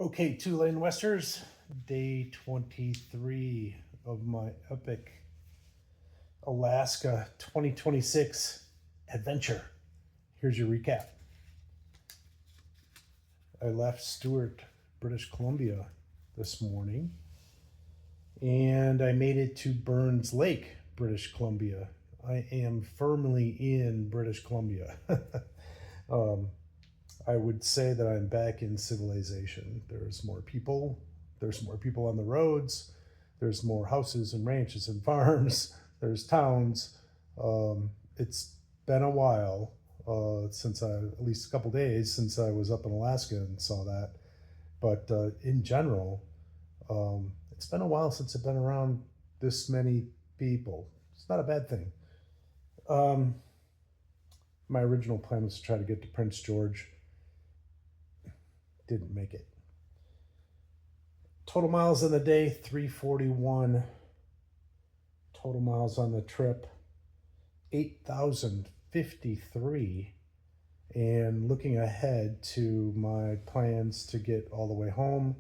Okay, Two Lane Westers, day 23 of my epic Alaska 2026 adventure. Here's your recap. I left Stewart, British Columbia this morning, and I made it to Burns Lake, British Columbia. I am firmly in British Columbia. um, I would say that I'm back in civilization. There's more people. There's more people on the roads. There's more houses and ranches and farms. There's towns. It's been a while since at least a couple days since I was up in Alaska and saw that. But in general, it's been a while since I've been around this many people. It's not a bad thing. Um, my original plan was to try to get to Prince George. Didn't make it. Total miles in the day 341. Total miles on the trip 8,053. And looking ahead to my plans to get all the way home,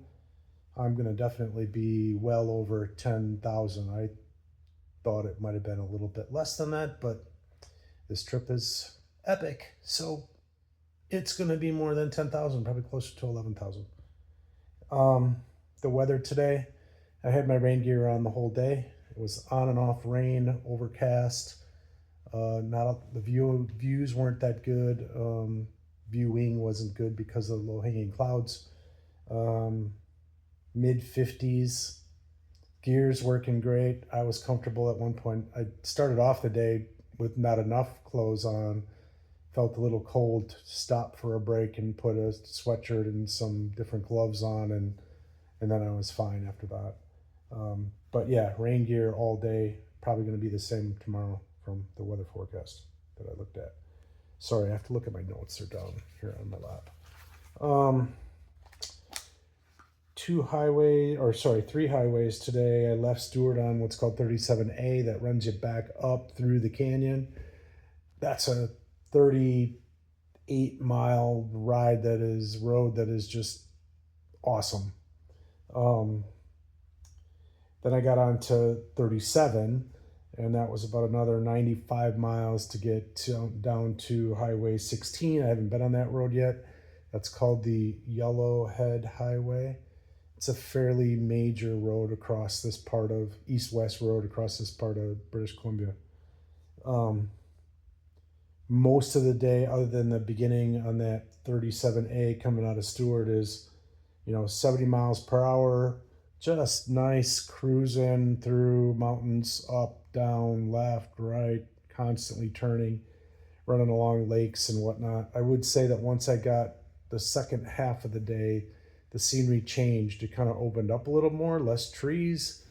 I'm going to definitely be well over 10,000. I thought it might have been a little bit less than that, but this trip is epic, so it's going to be more than 10,000, probably closer to 11,000. The weather today, I had my rain gear on the whole day. It was on and off rain, overcast. The views weren't that good. Viewing wasn't good because of the low hanging clouds. Mid 50s. Gear's working great. I was comfortable at one point. I started off the day with not enough clothes on. Felt a little cold. Stopped for a break and put a sweatshirt and some different gloves on, and then I was fine after that. But yeah, rain gear all day. Probably going to be the same tomorrow from the weather forecast that I looked at. Sorry, I have to look at my notes. They're down here on my lap. Three highways today. I left Stewart on what's called 37A that runs you back up through the canyon. That's a 38-mile road that is just awesome. Then I got on to 37, and that was about another 95 miles to get down to Highway 16. I haven't been on that road yet. That's called the Yellowhead Highway. It's a fairly major road across this part of east-west road across this part of British Columbia. Most of the day, other than the beginning on that 37A coming out of Stewart, is 70 miles per hour, just nice cruising through mountains, up, down, left, right, constantly turning, running along lakes and whatnot. I would say that once I got the second half of the day, the scenery changed. It kind of opened up a little more, less trees,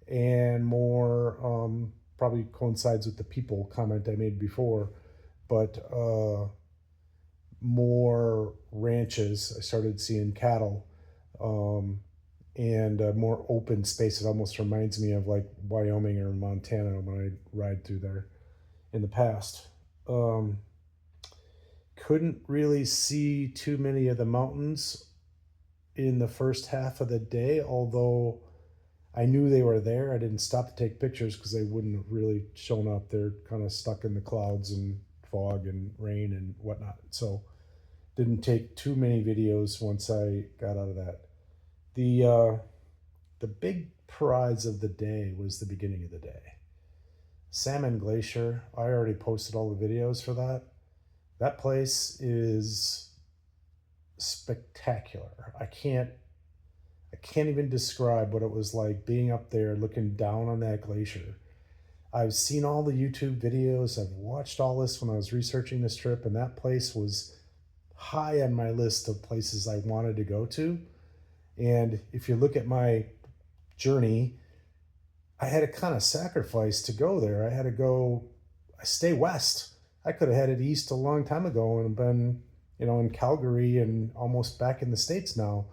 and more, probably coincides with the people comment I made before, but more ranches. I started seeing cattle. And more open space. It almost reminds me of like Wyoming or Montana when I ride through there in the past. Couldn't really see too many of the mountains in the first half of the day, although I knew they were there. I didn't stop to take pictures because they wouldn't have really shown up. They're kind of stuck in the clouds and fog and rain and whatnot. So didn't take too many videos once I got out of that. The big prize of the day was the beginning of the day. Salmon Glacier, I already posted all the videos for that. That place is spectacular. I can't even describe what it was like being up there looking down on that glacier. I've seen all the YouTube videos. I've watched all this when I was researching this trip, and that place was high on my list of places I wanted to go to. And if you look at my journey, I had to kind of sacrifice to go there. I stay west. I could have headed east a long time ago and been, in Calgary and almost back in the States now.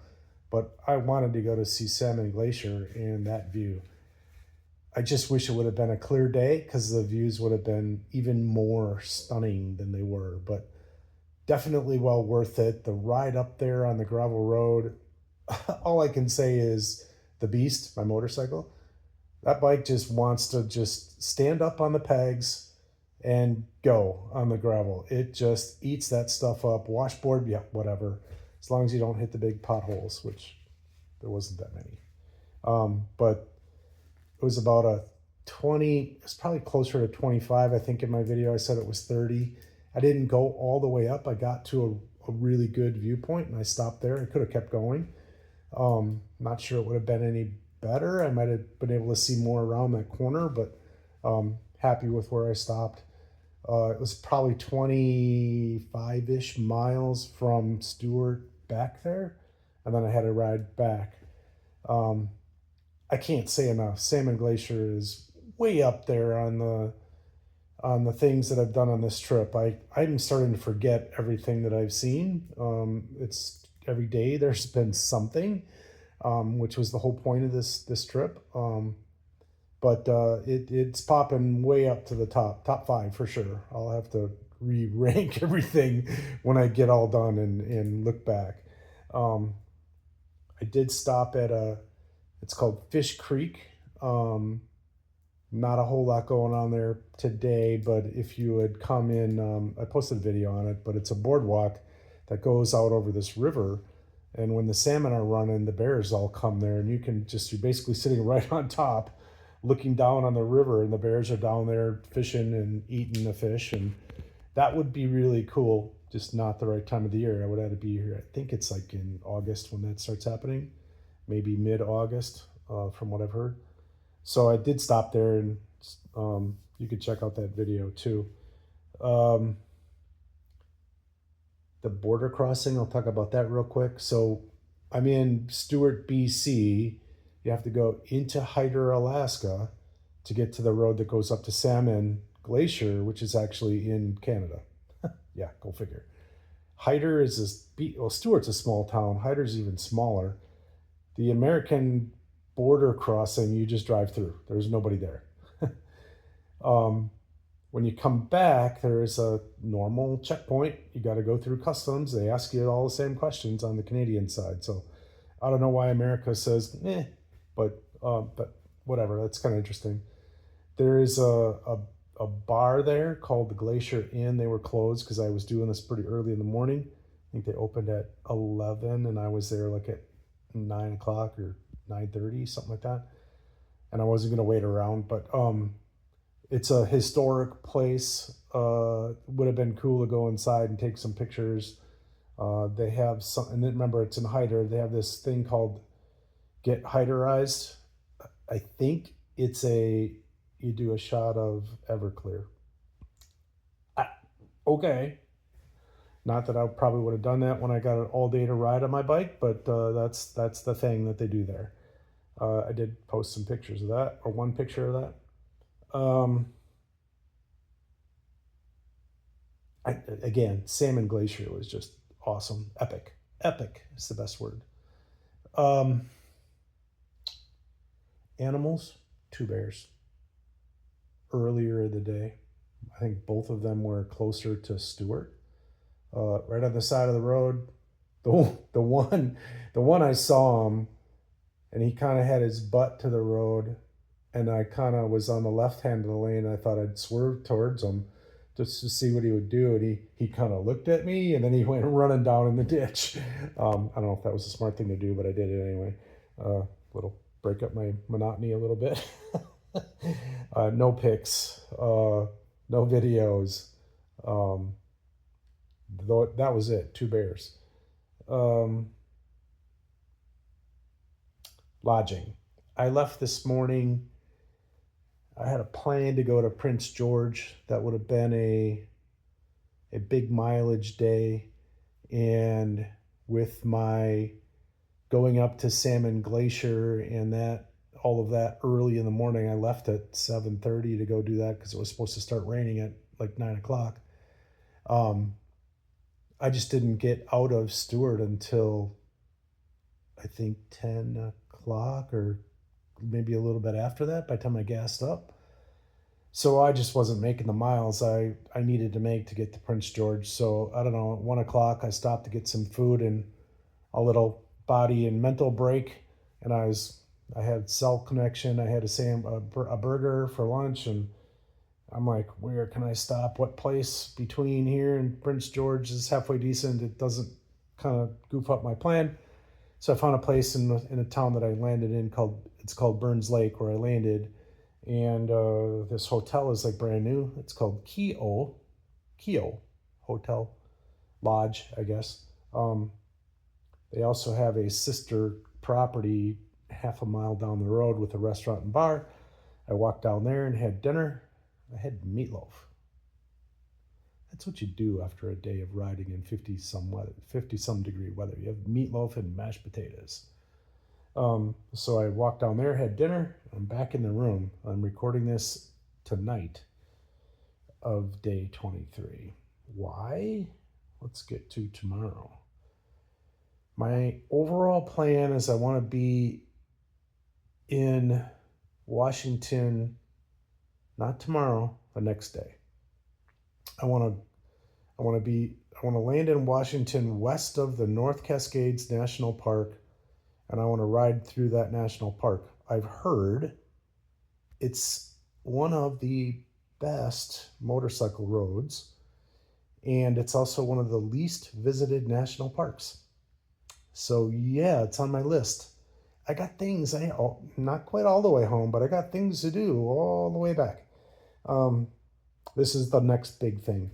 But I wanted to go to see Salmon Glacier and that view. I just wish it would have been a clear day because the views would have been even more stunning than they were. But definitely well worth it. The ride up there on the gravel road, all I can say is the Beast, my motorcycle, that bike just wants to just stand up on the pegs and go on the gravel. It just eats that stuff up. Washboard, yeah, whatever. As long as you don't hit the big potholes, which there wasn't that many. But it was about a 20, it's probably closer to 25. I think in my video I said it was 30. I didn't go all the way up. I got to a really good viewpoint and I stopped there. I could have kept going. Not sure it would have been any better. I might have been able to see more around that corner, but happy with where I stopped. It was probably 25-ish miles from Stewart back there, and then I had to ride back. I can't say enough. Salmon Glacier is way up there on the things that I've done on this trip. I'm starting to forget everything that I've seen. It's every day there's been something, which was the whole point of this trip. But it's popping way up to the top five for sure. I'll have to re-rank everything when I get all done and look back. I did stop at it's called Fish Creek. Not a whole lot going on there today, but if you would come in, I posted a video on it, but it's a boardwalk that goes out over this river. And when the salmon are running, the bears all come there, and you're basically sitting right on top, looking down on the river, and the bears are down there fishing and eating the fish. And that would be really cool, just not the right time of the year. I would have to be here. I think it's like in August when that starts happening, maybe mid-August, from what I've heard. So I did stop there, and you could check out that video too. The border crossing, I'll talk about that real quick. So I'm in Stewart, BC. You have to go into Hyder, Alaska to get to the road that goes up to Salmon Glacier, which is actually in Canada. Yeah, go figure. Hyder is Stewart's a small town. Hyder's even smaller. The American border crossing, you just drive through. There's nobody there. When you come back, there is a normal checkpoint. You got to go through customs. They ask you all the same questions on the Canadian side. So I don't know why America says, but whatever. That's kind of interesting. There is a bar there called the Glacier Inn. They were closed because I was doing this pretty early in the morning. I think they opened at 11 and I was there like at 9 o'clock or 9:30, something like that. And I wasn't going to wait around, but it's a historic place. Would have been cool to go inside and take some pictures. They have some, and then remember it's in Hyder. They have this thing called Get Hyderized. I think you do a shot of Everclear. Okay. Not that I probably would have done that when I got an all day to ride on my bike, but that's the thing that they do there. I did post some pictures of that, or one picture of that. Again, Salmon Glacier was just awesome. Epic is the best word. Animals, 2 bears. Earlier in the day, I think both of them were closer to Stewart. Right on the side of the road, the one I saw him, and he kind of had his butt to the road, and I kind of was on the left hand of the lane. And I thought I'd swerve towards him just to see what he would do, and he kind of looked at me, and then he went running down in the ditch. I don't know if that was a smart thing to do, but I did it anyway. Little break up my monotony a little bit. No pics, no videos. Though that was it, 2 bears. Lodging. I left this morning. I had a plan to go to Prince George. That would have been a big mileage day. And with my going up to Salmon Glacier and all of that early in the morning, I left at 7:30 to go do that because it was supposed to start raining at like 9 o'clock. I just didn't get out of Stewart until I think 10 o'clock or maybe a little bit after that by the time I gassed up. So I just wasn't making the miles I needed to make to get to Prince George. So I don't know, at 1 o'clock I stopped to get some food and a little body and mental break, and I had cell connection. I had a burger for lunch, and I'm like, where can I stop? What place between here and Prince George is halfway decent? It doesn't kind of goof up my plan. So I found a place in a town that I landed in called Burns Lake, where I landed, and this hotel is like brand new. It's called Keough Hotel Lodge, I guess. They also have a sister property half a mile down the road with a restaurant and bar. I walked down there and had dinner. I had meatloaf. That's what you do after a day of riding in 50 some degree weather. You have meatloaf and mashed potatoes. So I walked down there, had dinner. I'm back in the room. I'm recording this tonight of day 23. Why? Let's get to tomorrow. My overall plan is I want to be in Washington, not tomorrow, the next day. I want to land in Washington west of the North Cascades National Park, and I want to ride through that national park. I've heard it's one of the best motorcycle roads, and it's also one of the least visited national parks. So yeah, it's on my list. I got things, not quite all the way home, but I got things to do all the way back. This is the next big thing.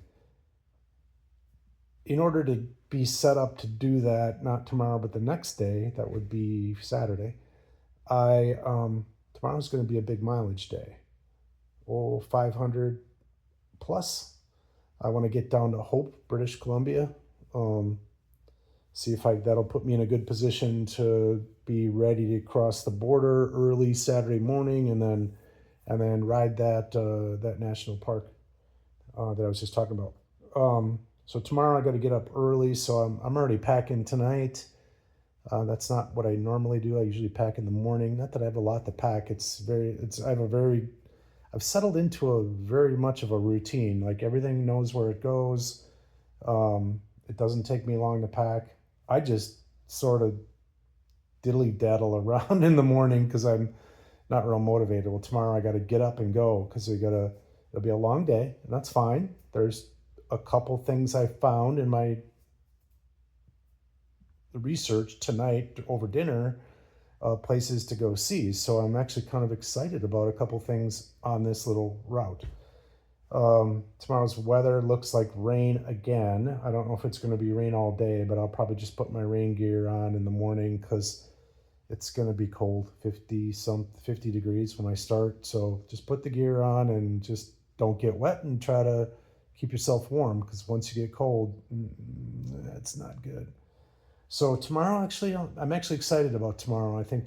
In order to be set up to do that, not tomorrow, but the next day, that would be Saturday, tomorrow's going to be a big mileage day. 500 plus. I want to get down to Hope, British Columbia. See if that'll put me in a good position to be ready to cross the border early Saturday morning, and then ride that national park that I was just talking about. So tomorrow I got to get up early, so I'm already packing tonight. That's not what I normally do. I usually pack in the morning. Not that I have a lot to pack. I've settled into a very much of a routine. Like everything knows where it goes. It doesn't take me long to pack. I just sort of diddly daddle around in the morning because I'm not real motivated. Well, tomorrow I got to get up and go because it'll be a long day, and that's fine. There's a couple things I found in my research tonight over dinner, places to go see. So I'm actually kind of excited about a couple things on this little route. Tomorrow's weather looks like rain again. I don't know if it's going to be rain all day, but I'll probably just put my rain gear on in the morning because it's going to be cold, 50 degrees when I start. So just put the gear on and just don't get wet and try to keep yourself warm, because once you get cold, it's not good. So tomorrow, actually, I'm actually excited about tomorrow. I think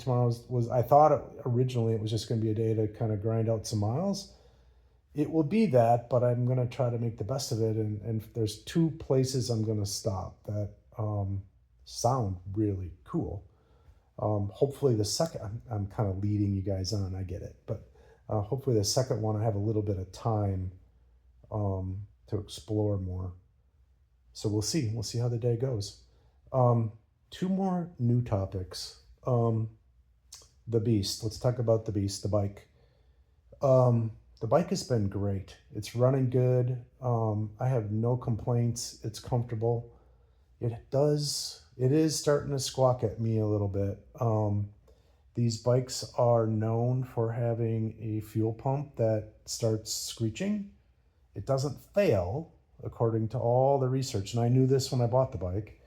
I thought originally it was just going to be a day to kind of grind out some miles. It will be that, but I'm going to try to make the best of it. And there's two places I'm going to stop that sound really cool. Hopefully the second, I'm kind of leading you guys on, I get it. But hopefully the second one, I have a little bit of time to explore more. So we'll see. We'll see how the day goes. Two more new topics. The Beast. Let's talk about the Beast, the bike. The bike has been great. It's running good. I have no complaints. It's comfortable. It is starting to squawk at me a little bit. These bikes are known for having a fuel pump that starts screeching. It doesn't fail, according to all the research. And I knew this when I bought the bike.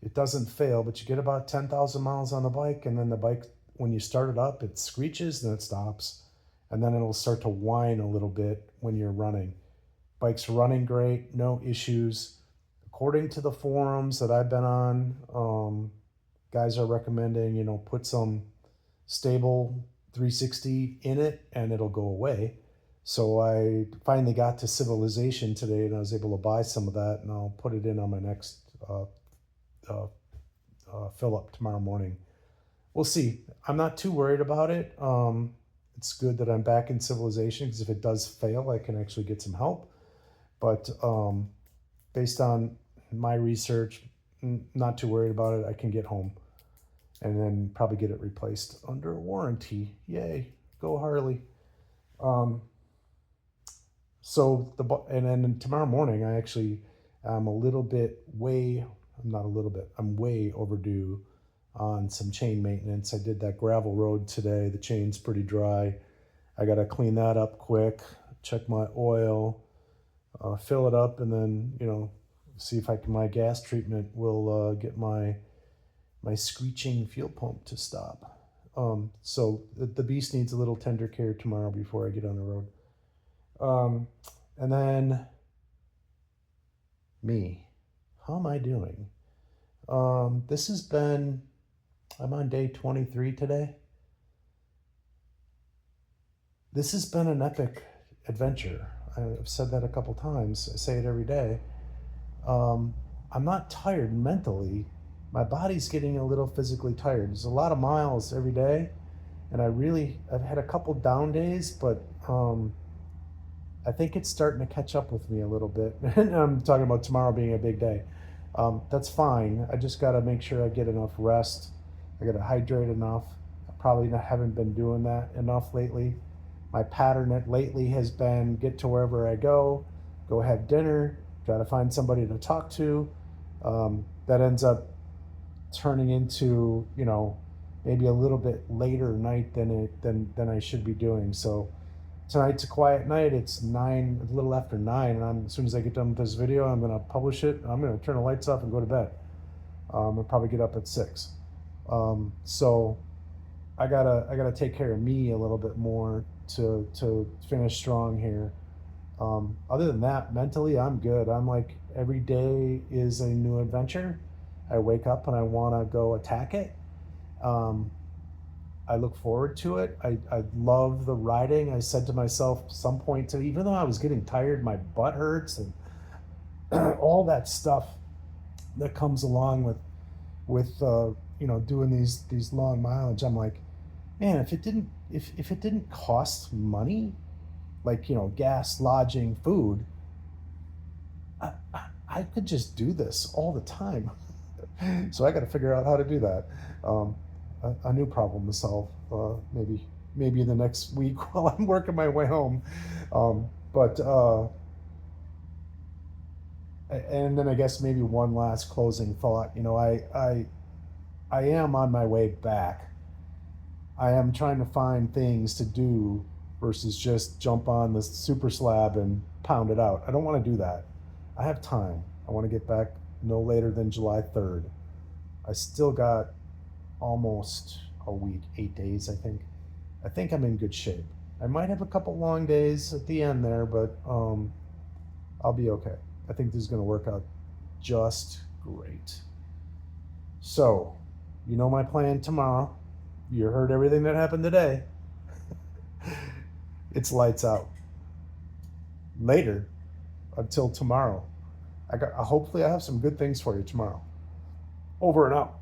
It doesn't fail, but you get about 10,000 miles on the bike, and then the bike, when you start it up, it screeches, then it stops. And then it'll start to whine a little bit when you're running. Bike's running great, no issues. According to the forums that I've been on, guys are recommending, put some stable 360 in it and it'll go away. So I finally got to Civilization today and I was able to buy some of that, and I'll put it in on my next fill up tomorrow morning. We'll see. I'm not too worried about it. It's good that I'm back in Civilization, because if it does fail, I can actually get some help. But based on my research, not too worried about it. I can get home. and then probably get it replaced under warranty. Yay, go Harley. Um, and then tomorrow morning, I actually am I'm way overdue on some chain maintenance. I did that gravel road today. The chain's pretty dry. I got to clean that up quick, check my oil, fill it up, and then, see if my gas treatment will get my screeching fuel pump to stop. So the beast needs a little tender care tomorrow before I get on the road. And then me, how am I doing? I'm on day 23 today. This has been an epic adventure. I've said that a couple times. I say it every day. I'm not tired mentally. My body's getting a little physically tired. There's a lot of miles every day, and I've had a couple down days, but I think it's starting to catch up with me a little bit. And I'm talking about tomorrow being a big day. That's fine. I just got to make sure I get enough rest. I got to hydrate enough. Haven't been doing that enough lately. My pattern lately has been get to wherever I go have dinner, try to find somebody to talk to. That ends up turning into, maybe a little bit later night than I should be doing. So tonight's a quiet night. It's a little after 9, and as soon as I get done with this video, I'm gonna publish it. I'm gonna turn the lights off and go to bed. I'll probably get up at 6. So I gotta take care of me a little bit more to finish strong here. Other than that, mentally, I'm good. I'm like, every day is a new adventure. I wake up and I want to go attack it. I look forward to it. I love the riding. I said to myself at some point, even though I was getting tired, my butt hurts and all that stuff that comes along with doing these long mileage. I'm like, man, if it didn't cost money, like, gas, lodging, food, I could just do this all the time. So I got to figure out how to do that. A new problem to solve, maybe in the next week while I'm working my way home. And then I guess maybe one last closing thought. I am on my way back. I am trying to find things to do versus just jump on the super slab and pound it out. I don't want to do that. I have time. I want to get back no later than July 3rd. I still got almost a week, 8 days, I think. I think I'm in good shape. I might have a couple long days at the end there, but I'll be okay. I think this is going to work out just great. So, my plan tomorrow. You heard everything that happened today. It's lights out. Later, until tomorrow. Hopefully I have some good things for you tomorrow. Over and out.